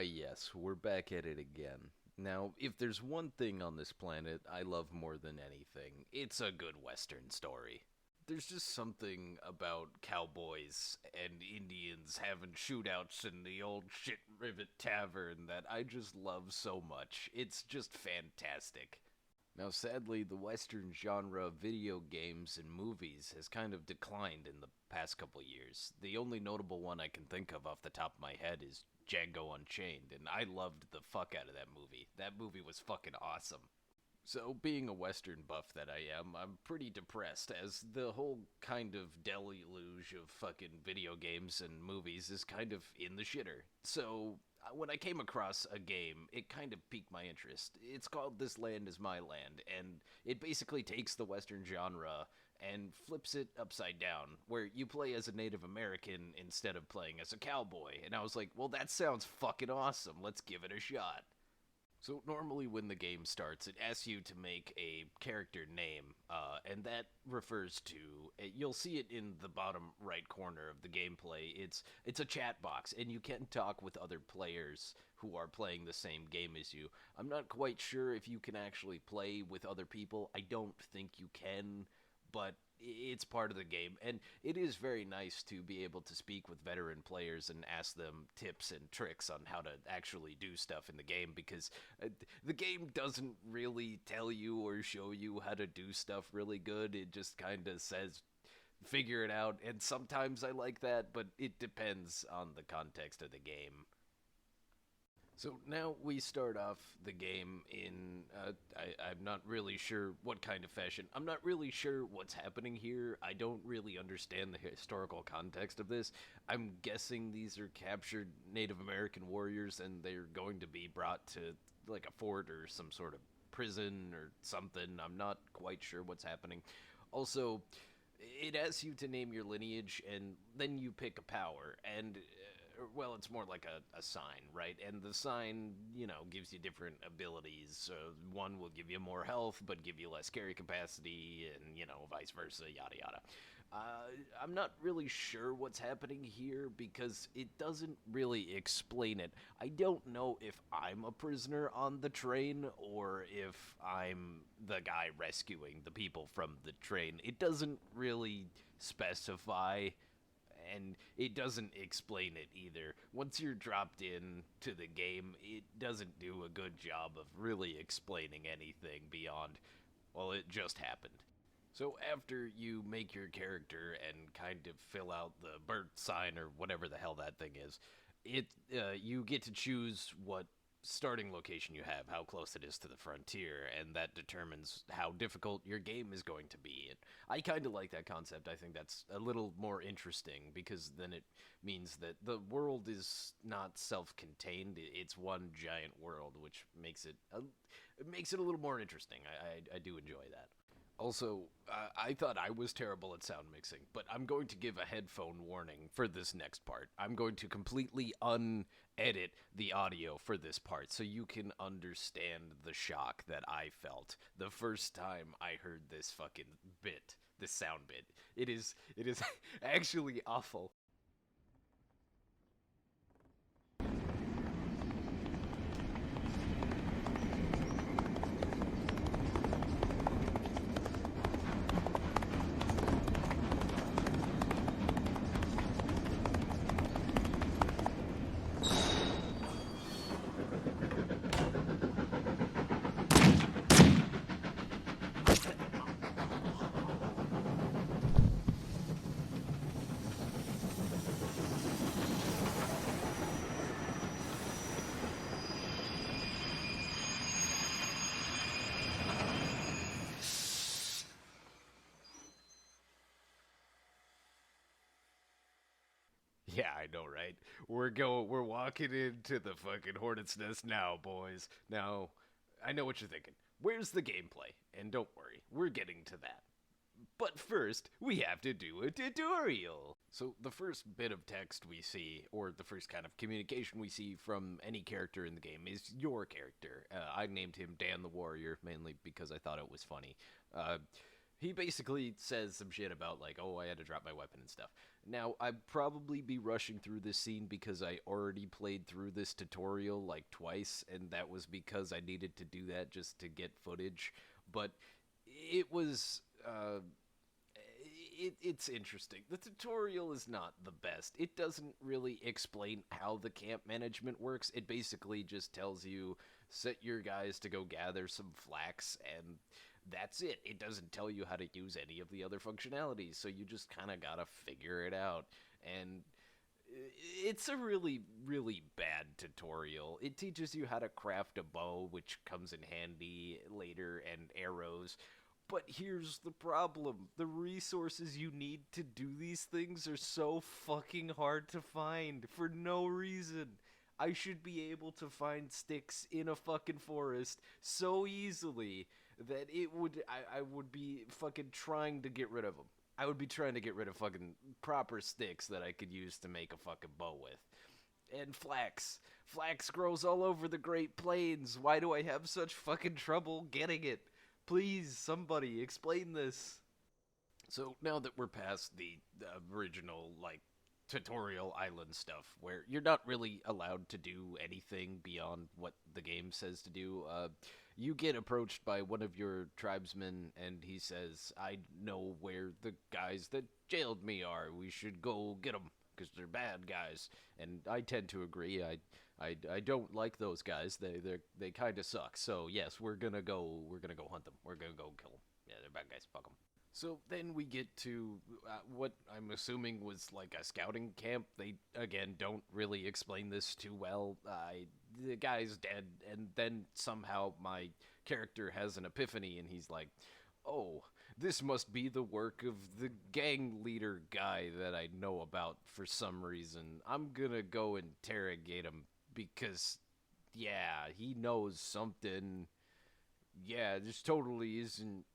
Yes, we're back at it again. Now, if there's one thing on this planet I love more than anything, it's a good Western story. There's just something about cowboys and Indians having shootouts in the old shit rivet tavern that I just love so much. It's just fantastic. Now, sadly, the Western genre of video games and movies has kind of declined in the past couple years. The only notable one I can think of off the top of my head is Django Unchained, and I loved the fuck out of that movie. That movie was fucking awesome. So, being a Western buff that I am, I'm pretty depressed as the whole kind of deluge of fucking video games and movies is kind of in the shitter. So, when I came across a game, it kind of piqued my interest. It's called This Land Is My Land, and it basically takes the Western genre and flips it upside down, where you play as a Native American instead of playing as a cowboy. And I was like, well, that sounds fucking awesome. Let's give it a shot. So normally when the game starts, it asks you to make a character name, and that refers to you'll see it in the bottom right corner of the gameplay. It's a chat box, and you can talk with other players who are playing the same game as you. I'm not quite sure if you can actually play with other people. I don't think you can, but it's part of the game, and it is very nice to be able to speak with veteran players and ask them tips and tricks on how to actually do stuff in the game, because the game doesn't really tell you or show you how to do stuff really good. It just kind of says figure it out, and sometimes I like that, but it depends on the context of the game. So now we start off the game in, I'm not really sure what kind of fashion. I'm not really sure what's happening here. I don't really understand the historical context of this. I'm guessing these are captured Native American warriors and they're going to be brought to like a fort or some sort of prison or something. I'm not quite sure what's happening. Also, it asks you to name your lineage and then you pick a power. And well, it's more like a sign, right? And the sign, gives you different abilities. One will give you more health, but give you less carry capacity, and, vice versa, yada yada. I'm not really sure what's happening here because it doesn't really explain it. I don't know if I'm a prisoner on the train or if I'm the guy rescuing the people from the train. It doesn't really specify, and it doesn't explain it either. Once you're dropped in to the game, it doesn't do a good job of really explaining anything beyond, well, it just happened. So after you make your character and kind of fill out the birth sign or whatever the hell that thing is, you get to choose what starting location you have, how close it is to the frontier, and that determines how difficult your game is going to be. And I kind of like that concept. I think that's a little more interesting because then it means that the world is not self-contained. It's one giant world, which makes it a little more interesting. I do enjoy that. Also, I thought I was terrible at sound mixing, but I'm going to give a headphone warning for this next part. I'm going to completely unedit the audio for this part so you can understand the shock that I felt the first time I heard this fucking bit, this sound bit. It is actually awful. Yeah, I know, right? We're walking into the fucking hornet's nest now, boys. Now, I know what you're thinking. Where's the gameplay? And don't worry, we're getting to that. But first, we have to do a tutorial. So the first bit of text we see, or the first kind of communication we see from any character in the game is your character. I named him Dan the Warrior, mainly because I thought it was funny. He basically says some shit about, like, oh, I had to drop my weapon and stuff. Now, I'd probably be rushing through this scene because I already played through this tutorial, like, twice, and that was because I needed to do that just to get footage. But it was, it's interesting. The tutorial is not the best. It doesn't really explain how the camp management works. It basically just tells you, set your guys to go gather some flax, and that's it. It doesn't tell you how to use any of the other functionalities, so you just kind of gotta figure it out. And it's a really, really bad tutorial. It teaches you how to craft a bow, which comes in handy later, and arrows. But here's the problem. The resources you need to do these things are so fucking hard to find for no reason. I should be able to find sticks in a fucking forest so easily that I would be fucking trying to get rid of them. I would be trying to get rid of fucking proper sticks that I could use to make a fucking bow with. And flax. Flax grows all over the Great Plains. Why do I have such fucking trouble getting it? Please, somebody, explain this. So now that we're past the original, like, tutorial island stuff, where you're not really allowed to do anything beyond what the game says to do, you get approached by one of your tribesmen, and he says, I know where the guys that jailed me are. We should go get them, because they're bad guys. And I tend to agree. I don't like those guys. They kind of suck. So yes, we're gonna go hunt them. We're gonna go kill them. Yeah, they're bad guys. Fuck them. So then we get to what I'm assuming was like a scouting camp. They again don't really explain this too well. The guy's dead, and then somehow my character has an epiphany, and he's like, "Oh, this must be the work of the gang leader guy that I know about for some reason. I'm gonna go interrogate him because, yeah, he knows something. Yeah, this totally isn't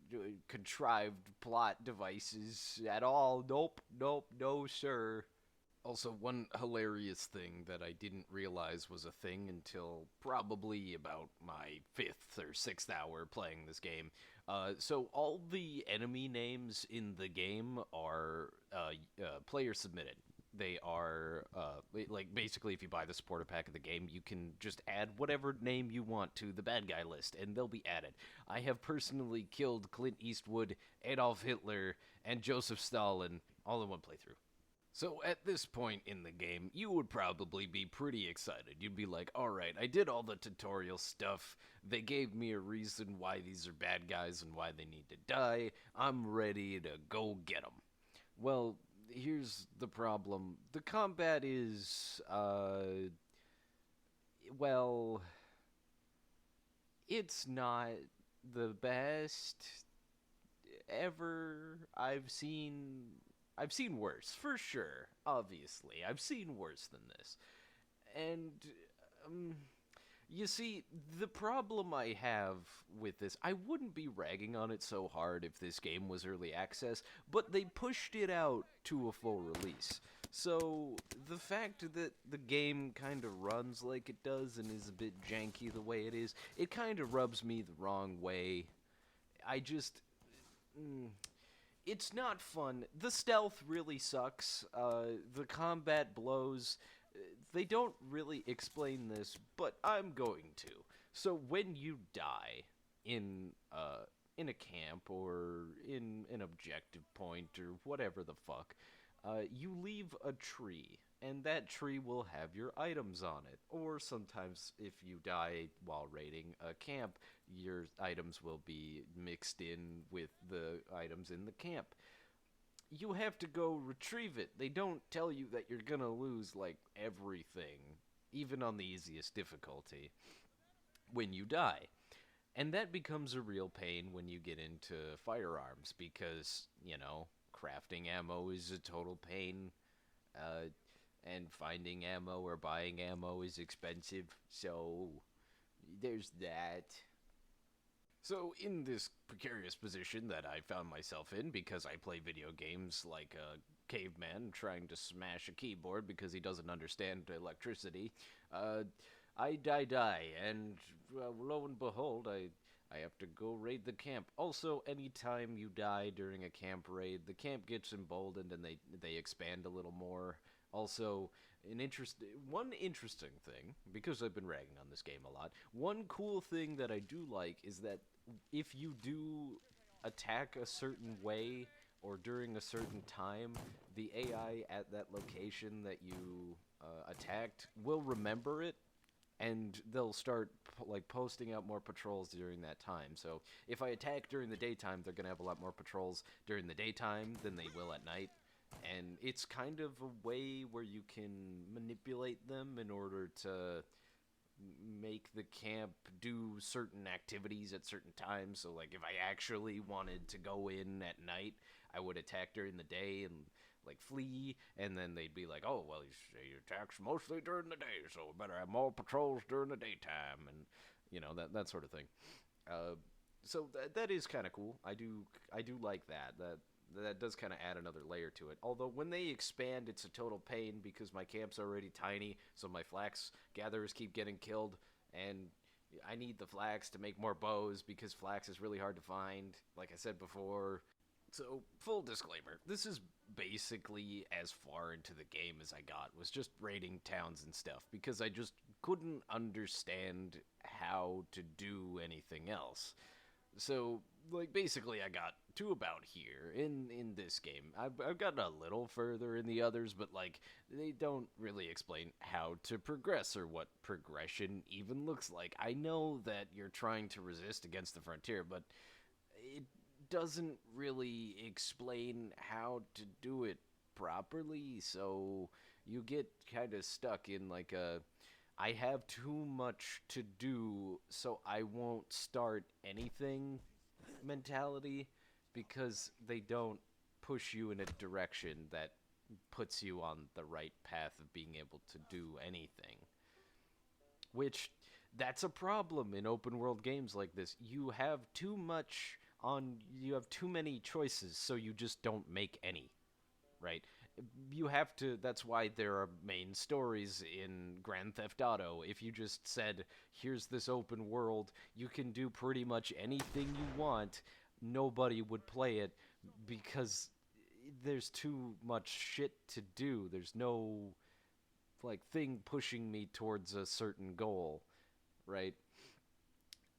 contrived plot devices at all. Nope, no, sir." Also, one hilarious thing that I didn't realize was a thing until probably about my 5th or 6th hour playing this game. So all the enemy names in the game are player submitted. They are, like, basically if you buy the supporter pack of the game, you can just add whatever name you want to the bad guy list, and they'll be added. I have personally killed Clint Eastwood, Adolf Hitler, and Joseph Stalin all in one playthrough. So at this point in the game, you would probably be pretty excited. You'd be like, alright, I did all the tutorial stuff. They gave me a reason why these are bad guys and why they need to die. I'm ready to go get them. Well, here's the problem. The combat is, well, it's not the best ever. I've seen worse, for sure, obviously. I've seen worse than this. And, you see, the problem I have with this, I wouldn't be ragging on it so hard if this game was early access, but they pushed it out to a full release. So, the fact that the game kind of runs like it does and is a bit janky the way it is, it kind of rubs me the wrong way. I just... It's not fun. The stealth really sucks. The combat blows. They don't really explain this, but I'm going to. So when you die in a camp or in an objective point or whatever the fuck, you leave a tree, and that tree will have your items on it. Or sometimes if you die while raiding a camp, your items will be mixed in with the items in the camp. You have to go retrieve it. They don't tell you that you're gonna lose, like, everything, even on the easiest difficulty, when you die. And that becomes a real pain when you get into firearms, because, you know, crafting ammo is a total pain, and finding ammo or buying ammo is expensive, so there's that. So, in this precarious position that I found myself in because I play video games like a caveman trying to smash a keyboard because he doesn't understand electricity, I die, and lo and behold, I have to go raid the camp. Also, anytime you die during a camp raid, the camp gets emboldened and they expand a little more. Also, one interesting thing, because I've been ragging on this game a lot, one cool thing that I do like is that if you do attack a certain way or during a certain time, the AI at that location that you attacked will remember it, and they'll start like posting out more patrols during that time. So if I attack during the daytime, they're gonna have a lot more patrols during the daytime than they will at night. And it's kind of a way where you can manipulate them in order to make the camp do certain activities at certain times. So like if I actually wanted to go in at night, I would attack during the day and like flee, and then they'd be like, oh well, he attacks mostly during the day, so we better have more patrols during the daytime, and you know, that sort of thing. So that is kind of cool. I do like that does kind of add another layer to it. Although when they expand, it's a total pain because my camp's already tiny, so my flax gatherers keep getting killed, and I need the flax to make more bows because flax is really hard to find, like I said before. So, full disclaimer, this is basically as far into the game as I got, was just raiding towns and stuff, because I just couldn't understand how to do anything else. So, like, basically I got to about here in this game. I've gotten a little further in the others, but, like, they don't really explain how to progress or what progression even looks like. I know that you're trying to resist against the frontier, but it doesn't really explain how to do it properly, so you get kind of stuck in like a I have too much to do, so I won't start anything mentality, because they don't push you in a direction that puts you on the right path of being able to do anything. Which, that's a problem in open world games like this. You have too many choices, so you just don't make any, right? You have to, that's why there are main stories in Grand Theft Auto. If you just said, here's this open world, you can do pretty much anything you want, nobody would play it because there's too much shit to do. There's no like thing pushing me towards a certain goal, right?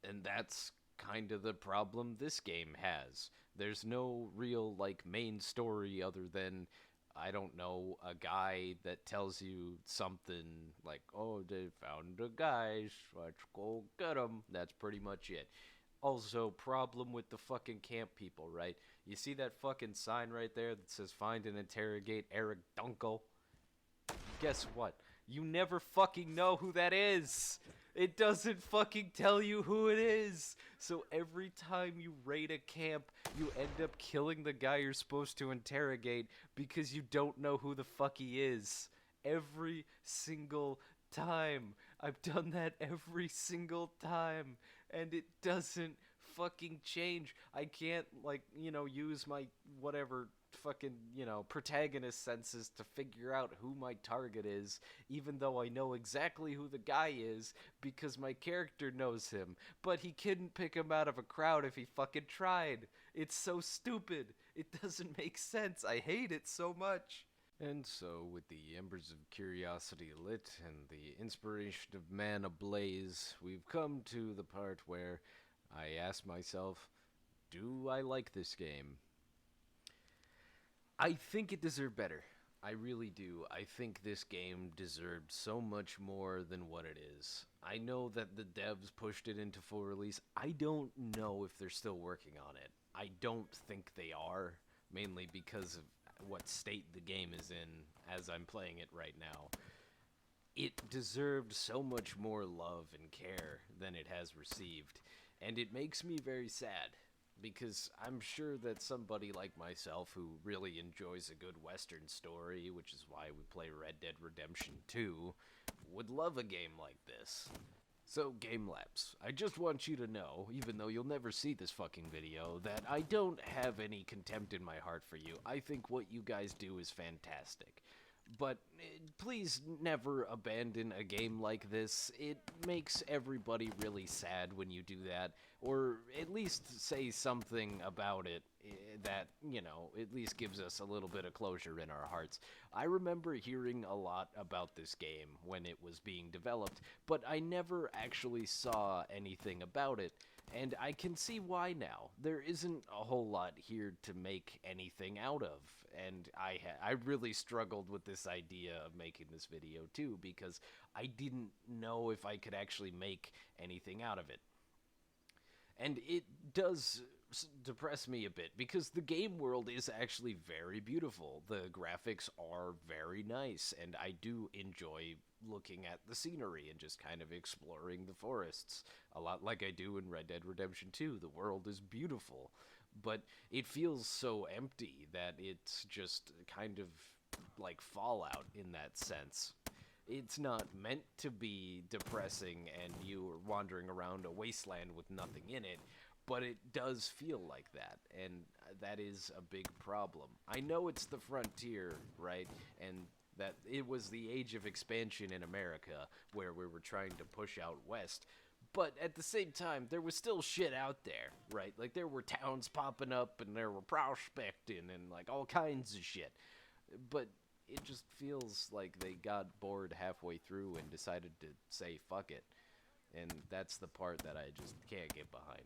And that's kind of the problem this game has. There's no real like main story other than, I don't know, a guy that tells you something like, oh, they found a guy, let's go get him. That's pretty much it. Also, problem with the fucking camp people, right? You see that fucking sign right there that says find and interrogate Eric Dunkel? Guess what? You never fucking know who that is. It doesn't fucking tell you who it is. So every time you raid a camp, you end up killing the guy you're supposed to interrogate because you don't know who the fuck he is. Every single time. I've done that every single time. And it doesn't fucking change. I can't, like, use my whatever fucking, protagonist senses to figure out who my target is, even though I know exactly who the guy is because my character knows him, but he couldn't pick him out of a crowd if he fucking tried. It's so stupid. It doesn't make sense. I hate it so much. And so, with the embers of curiosity lit and the inspiration of man ablaze, we've come to the part where I ask myself, do I like this game? I think it deserved better. I really do. I think this game deserved so much more than what it is. I know that the devs pushed it into full release. I don't know if they're still working on it. I don't think they are, mainly because of what state the game is in as I'm playing it right now. It deserved so much more love and care than it has received, and it makes me very sad. Because I'm sure that somebody like myself who really enjoys a good Western story, which is why we play Red Dead Redemption 2, would love a game like this. So, Game Lapse, I just want you to know, even though you'll never see this fucking video, that I don't have any contempt in my heart for you. I think what you guys do is fantastic. But please never abandon a game like this. It makes everybody really sad when you do that, or at least say something about it that, at least gives us a little bit of closure in our hearts. I remember hearing a lot about this game when it was being developed, but I never actually saw anything about it. And I can see why now. There isn't a whole lot here to make anything out of. And I really struggled with this idea of making this video too, because I didn't know if I could actually make anything out of it. And it does depress me a bit because the game world is actually very beautiful. The graphics are very nice, and I do enjoy looking at the scenery and just kind of exploring the forests. A lot like I do in Red Dead Redemption 2. The world is beautiful, but it feels so empty that it's just kind of like Fallout in that sense. It's not meant to be depressing and you are wandering around a wasteland with nothing in it, but it does feel like that, and that is a big problem. I know it's the frontier, right? And that it was the age of expansion in America where we were trying to push out west. But at the same time, there was still shit out there, right? Like, there were towns popping up, and there were prospecting, and, like, all kinds of shit. But it just feels like they got bored halfway through and decided to say fuck it. And that's the part that I just can't get behind.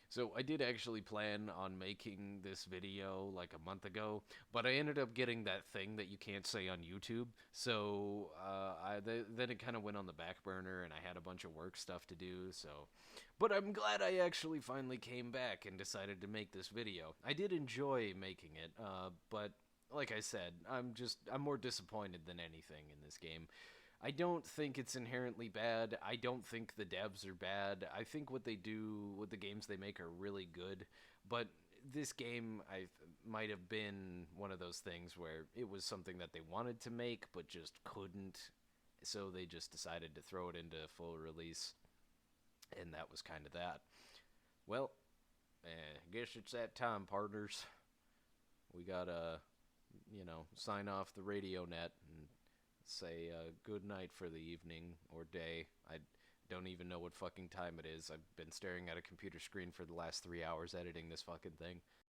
So I did actually plan on making this video like a month ago, but I ended up getting that thing that you can't say on YouTube. So then it kind of went on the back burner, and I had a bunch of work stuff to do. But I'm glad I actually finally came back and decided to make this video. I did enjoy making it, but like I said, I'm more disappointed than anything in this game. I don't think it's inherently bad. I don't think the devs are bad. I think what they do with the games they make are really good. But this game might have been one of those things where it was something that they wanted to make but just couldn't. So they just decided to throw it into full release. And that was kind of that. Well, I guess it's that time, partners. We gotta, sign off the radio net and say good night for the evening or day. I don't even know what fucking time it is. I've been staring at a computer screen for the last 3 hours editing this fucking thing.